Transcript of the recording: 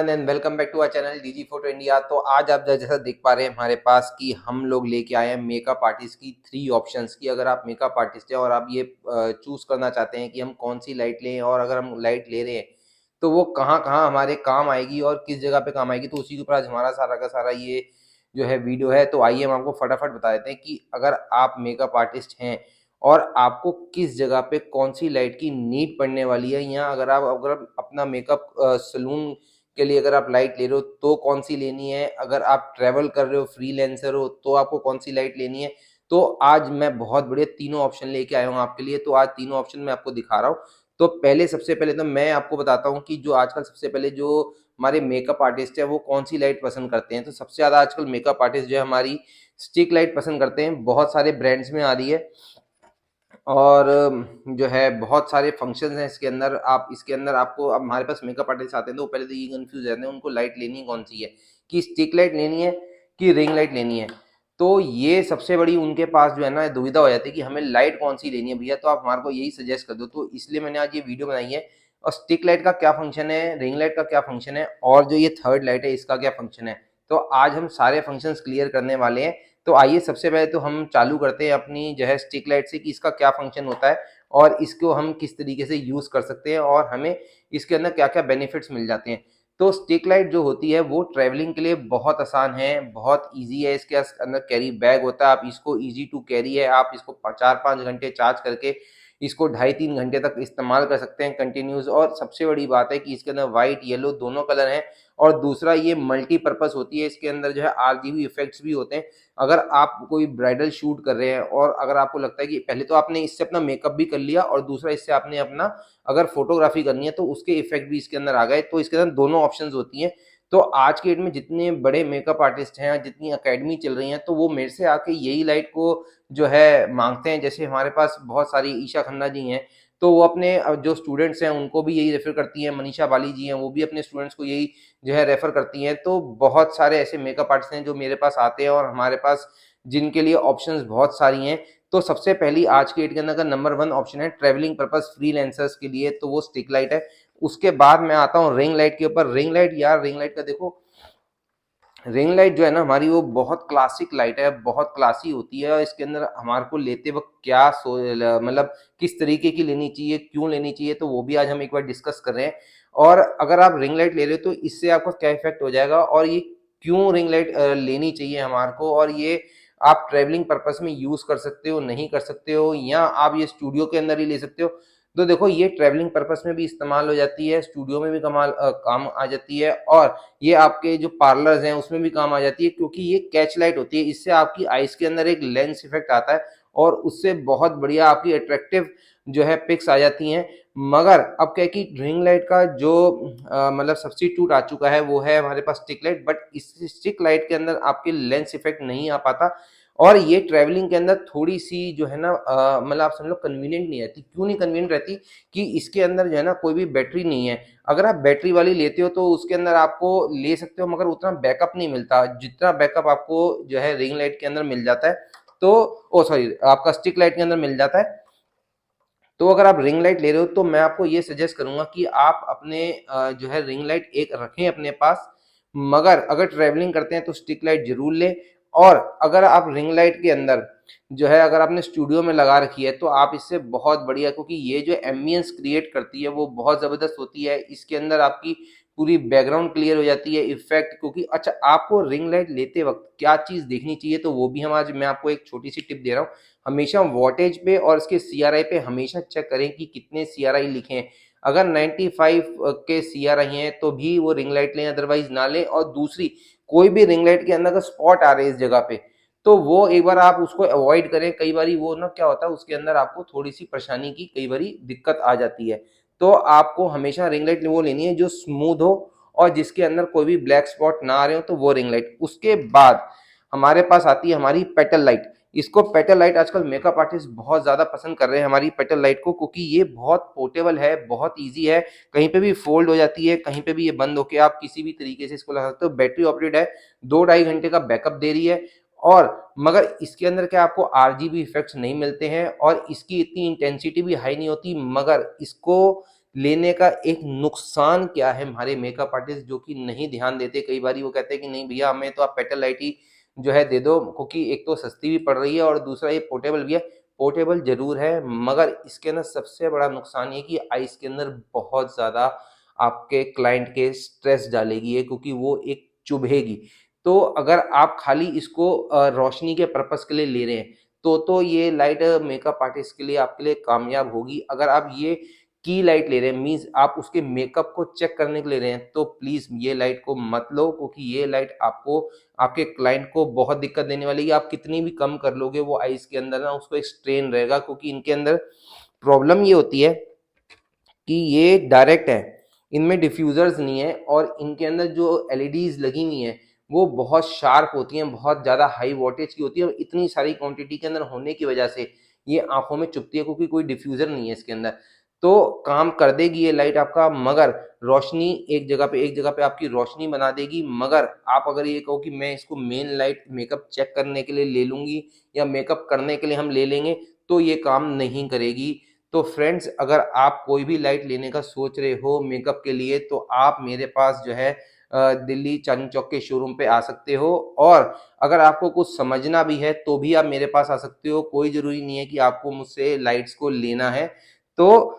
And welcome back to our channel DG photo India. तो आज आप जैसा देख पा रहे हैं हमारे पास कि हम लोग लेके आए हैं मेकअप आर्टिस्ट की 3 ऑप्शंस की। अगर आप मेकअप आर्टिस्ट हैं और आप ये चूज करना चाहते हैं कि हम कौन सी लाइट लें और अगर हम लाइट ले रहे हैं तो वो कहाँ कहाँ हमारे काम आएगी और किस जगह पे काम आएगी, तो उसी के ऊपर आज हमारा सारा का सारा ये जो है वीडियो है। तो आइए हम आपको फटाफट बता देते हैं कि अगर आप मेकअप आर्टिस्ट हैं और आपको किस जगह पे कौन सी लाइट की नीड पड़ने वाली है, या अगर अपना मेकअप सलून के लिए अगर आप लाइट ले रहे हो तो कौन सी लेनी है, अगर आप ट्रैवल कर रहे हो फ्रीलांसर हो तो आपको कौन सी लाइट लेनी है। तो आज मैं बहुत बढ़िया तीनों ऑप्शन लेके आया हूँ आपके लिए। तो आज तीनों ऑप्शन मैं आपको दिखा रहा हूँ। तो सबसे पहले तो मैं आपको बताता हूँ कि जो आजकल सबसे पहले जो हमारे मेकअप आर्टिस्ट है वो कौन सी लाइट पसंद करते हैं। तो सबसे ज़्यादा आजकल मेकअप आर्टिस्ट जो है हमारी स्टिक लाइट पसंद करते हैं। बहुत सारे ब्रांड्स में आ रही है और जो है बहुत सारे फंक्शंस हैं इसके अंदर। आप इसके अंदर आपको, अब हमारे पास मेकअप आर्टिस्ट आते हैं तो पहले तो ये कंफ्यूज रहते हैं उनको लाइट लेनी कौन सी है, कि स्टिक लाइट लेनी है कि रिंग लाइट लेनी है। तो ये सबसे बड़ी उनके पास जो है ना दुविधा हो जाती है कि हमें लाइट कौन सी लेनी है भैया, तो आप हमारे को यही सजेस्ट कर दो। तो इसलिए मैंने आज ये वीडियो बनाई है। और स्टिक लाइट का क्या फंक्शन है, रिंग लाइट का क्या फंक्शन है, और जो ये थर्ड लाइट है इसका क्या फंक्शन है, तो आज हम सारे फंक्शंस क्लियर करने वाले हैं। तो आइए सबसे पहले तो हम चालू करते हैं अपनी जो है स्टिक लाइट से कि इसका क्या फंक्शन होता है और इसको हम किस तरीके से यूज कर सकते हैं और हमें इसके अंदर क्या क्या बेनिफिट्स मिल जाते हैं। तो स्टिक लाइट जो होती है वो ट्रैवलिंग के लिए बहुत आसान है, बहुत इजी है। इसके अंदर कैरी बैग होता है, आप इसको इजी टू कैरी है, आप इसको 4-5 घंटे चार्ज करके इसको 2.5-3 घंटे तक इस्तेमाल कर सकते हैं कंटिन्यूस। और सबसे बड़ी बात है कि इसके अंदर व्हाइट येलो दोनों कलर हैं। और दूसरा ये मल्टीपर्पज होती है, इसके अंदर जो है आरजीबी इफेक्ट्स भी होते हैं। अगर आप कोई ब्राइडल शूट कर रहे हैं और अगर आपको लगता है कि पहले तो आपने इससे अपना मेकअप भी कर लिया और दूसरा इससे आपने अपना अगर फोटोग्राफी करनी है तो उसके इफेक्ट भी इसके अंदर आ गए, तो इसके अंदर दोनों ऑप्शंस होती हैं। तो आज के डेट में जितने बड़े मेकअप आर्टिस्ट हैं, जितनी अकेडमी चल रही हैं, तो वो मेरे से आके यही लाइट को जो है मांगते हैं। जैसे हमारे पास बहुत सारी ईशा खन्ना जी हैं, तो वो अपने जो स्टूडेंट्स हैं उनको भी यही रेफर करती हैं। मनीषा बाली जी हैं, वो भी अपने स्टूडेंट्स को यही जो है रेफर करती हैं। तो बहुत सारे ऐसे मेकअप आर्टिस्ट हैं जो मेरे पास आते हैं और हमारे पास जिनके लिए ऑप्शंस बहुत सारी हैं। तो सबसे पहली आज के डेट के अंदर का नंबर 1 ऑप्शन है ट्रैवलिंग पर्पस फ्रीलांसर्स के लिए, तो वो स्टिक लाइट है। उसके बाद मैं आता हूँ रिंग लाइट के ऊपर। रिंग लाइट, यार रिंग लाइट का देखो, रिंग लाइट जो है ना हमारी वो बहुत क्लासिक लाइट है, बहुत क्लासी होती है। और इसके अंदर हमारे को लेते वक्त क्या मतलब किस तरीके की लेनी चाहिए, क्यों लेनी चाहिए, तो वो भी आज हम एक बार डिस्कस कर रहे हैं। और अगर आप रिंग लाइट ले रहे हो तो इससे आपका क्या इफेक्ट हो जाएगा और ये क्यों रिंग लाइट लेनी चाहिए हमारे को, और ये आप ट्रेवलिंग पर्पस में यूज कर सकते हो, नहीं कर सकते हो, या आप ये स्टूडियो के अंदर ही ले सकते हो। तो देखो ये ट्रेवलिंग पर्पस में भी इस्तेमाल हो जाती है, स्टूडियो में भी काम आ जाती है, और ये आपके जो पार्लर्स हैं उसमें भी काम आ जाती है, क्योंकि ये कैच लाइट होती है। इससे आपकी आईज के अंदर एक लेंस इफेक्ट आता है और उससे बहुत बढ़िया आपकी अट्रैक्टिव जो है पिक्स आ जाती हैं। मगर अब क्या है कि रिंग लाइट का जो मतलब सब्स्टिट्यूट आ चुका है वो है हमारे पास स्टिक लाइट। बट इस स्टिक लाइट के अंदर आपके लेंस इफेक्ट नहीं आ पाता और ये ट्रैवलिंग के अंदर थोड़ी सी जो है ना मतलब आप समझ लो कन्वीनियंट नहीं रहती। क्यों नहीं कन्वीनियंट रहती, कि इसके अंदर जो है ना कोई भी बैटरी नहीं है। अगर आप बैटरी वाली लेते हो तो उसके अंदर आपको ले सकते हो, मगर उतना बैकअप नहीं मिलता जितना बैकअप आपको जो है रिंग लाइट के अंदर मिल जाता है। तो ओ सॉरी, आपका स्टिक लाइट के अंदर मिल जाता है। तो अगर आप रिंग लाइट ले रहे हो तो मैं आपको ये सजेस्ट करूंगा कि आप अपने जो है रिंग लाइट एक रखें अपने पास, मगर अगर ट्रैवलिंग करते हैं तो स्टिक लाइट जरूर ले। और अगर आप रिंग लाइट के अंदर जो है अगर आपने स्टूडियो में लगा रखी है तो आप इससे बहुत बढ़िया, क्योंकि ये जो एम्बियंस क्रिएट करती है वो बहुत ज़बरदस्त होती है। इसके अंदर आपकी पूरी बैकग्राउंड क्लियर हो जाती है, इफेक्ट। क्योंकि अच्छा, आपको रिंग लाइट लेते वक्त क्या चीज़ देखनी चाहिए, तो वो भी हम आज मैं आपको एक छोटी सी टिप दे रहा हूँ। हमेशा वॉटेज पे और इसके सीआरआई पे हमेशा चेक करें कि कितने सीआरआई लिखे हैं। अगर 95 के सीआरआई हैं तो भी वो रिंग लाइट लें, अदरवाइज ना लें। और दूसरी, कोई भी रिंग लाइट के अंदर का स्पॉट आ रहे हैं इस जगह पे, तो वो एक बार आप उसको अवॉइड करें। कई बार वो ना क्या होता है उसके अंदर आपको थोड़ी सी परेशानी की कई बार दिक्कत आ जाती है। तो आपको हमेशा रिंग लाइट वो लेनी है जो स्मूथ हो और जिसके अंदर कोई भी ब्लैक स्पॉट ना आ रहे हो, तो वो रिंग लाइट। उसके बाद हमारे पास आती है हमारी पेटल लाइट। इसको पेटल लाइट आजकल मेकअप आर्टिस्ट बहुत ज़्यादा पसंद कर रहे हैं हमारी पेटल लाइट को, क्योंकि ये बहुत पोर्टेबल है, बहुत ईजी है, कहीं पे भी फोल्ड हो जाती है, कहीं पे भी ये बंद होके आप किसी भी तरीके से इसको लगा सकते हो। बैटरी ऑपरेटेड है, 2-2.5 घंटे का बैकअप दे रही है। और मगर इसके अंदर क्या आपको आरजीबी इफेक्ट्स नहीं मिलते हैं और इसकी इतनी इंटेंसिटी भी हाई नहीं होती। मगर इसको लेने का एक नुकसान क्या है हमारे मेकअप आर्टिस्ट जो कि नहीं ध्यान देते। कई बारी वो कहते हैं कि नहीं भैया हमें तो आप पेटल लाइट ही जो है दे दो, क्योंकि एक तो सस्ती भी पड़ रही है और दूसरा ये पोर्टेबल भी है। पोर्टेबल ज़रूर है, मगर इसके अंदर सबसे बड़ा नुकसान ये कि आइस के अंदर बहुत ज़्यादा आपके क्लाइंट के स्ट्रेस डालेगी ये, क्योंकि वो एक चुभेगी। तो अगर आप खाली इसको रोशनी के पर्पज़ के लिए ले रहे हैं, तो ये लाइट मेकअप आर्टिस्ट के लिए आपके लिए कामयाब होगी। अगर आप ये की लाइट ले रहे हैं, मीन्स आप उसके मेकअप को चेक करने के लिए ले रहे हैं, तो प्लीज़ ये लाइट को मत लो, क्योंकि ये लाइट आपको आपके क्लाइंट को बहुत दिक्कत देने वाली है। आप कितनी भी कम कर लोगे वो आइस के अंदर ना उसको एक स्ट्रेन रहेगा, क्योंकि इनके अंदर प्रॉब्लम ये होती है कि ये डायरेक्ट है, इनमें डिफ्यूज़र्स नहीं है और इनके अंदर जो एलईडीज़ लगी हुई हैं, वो बहुत शार्प होती हैं, बहुत ज़्यादा हाई वोल्टेज की होती है और इतनी सारी क्वांटिटी के अंदर होने की वजह से ये आँखों में चुभती है, क्योंकि कोई डिफ्यूज़र नहीं है इसके अंदर। तो काम कर देगी ये लाइट आपका, मगर रोशनी एक जगह पे आपकी रोशनी बना देगी, मगर आप अगर ये कहो कि मैं इसको मेन लाइट मेकअप चेक करने के लिए ले लूँगी या मेकअप करने के लिए हम ले लेंगे, तो ये काम नहीं करेगी। तो फ्रेंड्स, अगर आप कोई भी लाइट लेने का सोच रहे हो मेकअप के लिए, तो आप मेरे पास जो है दिल्ली चांदनी चौक के शोरूम पे आ सकते हो। और अगर आपको कुछ समझना भी है तो भी आप मेरे पास आ सकते हो, कोई ज़रूरी नहीं है कि आपको मुझसे लाइट्स को लेना है। तो